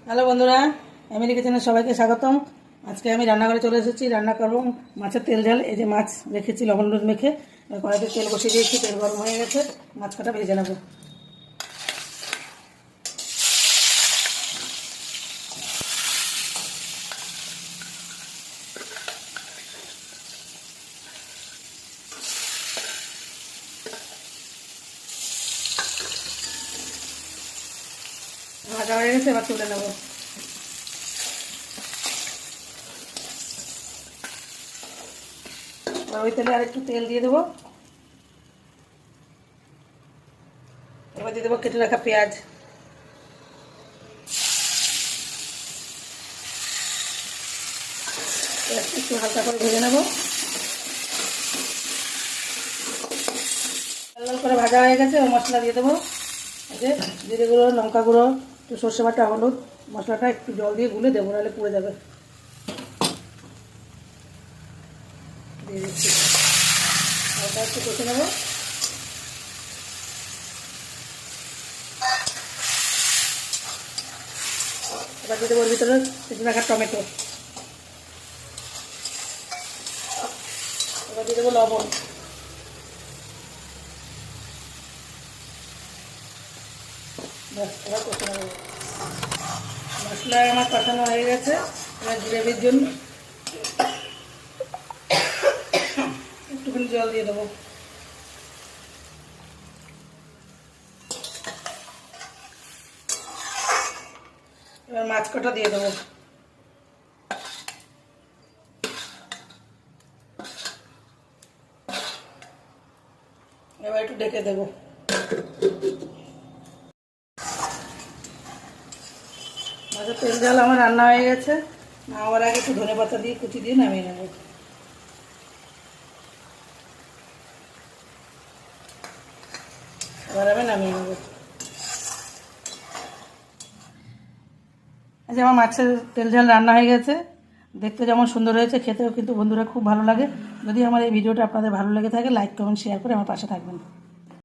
Hello বন্ধুরা, আমেরি কিচেনে সবাইকে স্বাগতম। আজকে আমি রান্নাঘরে চলে এসেছি। রান্না করব মাছের তেল ঝাল। এই যে মাছ রেখেছি লবণ হলুদ মেখে, কড়াইতে তেল বসিয়ে দিয়েছি। তেল গরম হয়ে গেছে, মাছ কাটা ভেজে নেব। ভাজা হয়ে গেছে, এবার তুলে নেব। ওই তেলে আর একটু তেল দিয়ে দেবো। এবার দিয়ে দেবো কেটে রাখা পেঁয়াজ। একটু হালকা করে ভেজে নেব। লাল করে ভাজা হয়ে গেছে, ও মশলা দিয়ে দেবো। এই যে জিরে গুঁড়ো, লঙ্কা গুঁড়ো, একটু সর্ষে বাটা, হলুদ। মশলাটা একটু জল দিয়ে গুলে দেবো, নাহলে পুড়ে যাবে। দিয়ে দিচ্ছি, হালকা একটু কষে নেবো। এবার দিয়ে দেবো ওর ভিতরে কেটে রাখা টমেটো। এবার দিয়ে দেবো লবণ। এবার কষে নেবো। মশলা আমার কষানো হয়ে গেছে। এবার গ্রেভির জন্য একটুখানি জল দিয়ে দেবো। এবার মাছ কটা দিয়ে দেবো। এবার একটু ঢেকে দেবো। মাছের তেল ঝাল আমার রান্না হয়ে গেছে। নামাবার আগে একটু ধনে পাতা দিয়ে কুচি দিয়ে নামিয়ে নেব। এবার আমি নামিয়ে নেব। আচ্ছা, আমার মাছের তেল ঝাল রান্না হয়ে গেছে। দেখতে যেমন সুন্দর হয়েছে, খেতেও কিন্তু বন্ধুরা খুব ভালো লাগে। যদি আমার এই ভিডিওটা আপনাদের ভালো লেগে থাকে, লাইক কমেন্ট শেয়ার করে আমার পাশে থাকবেন।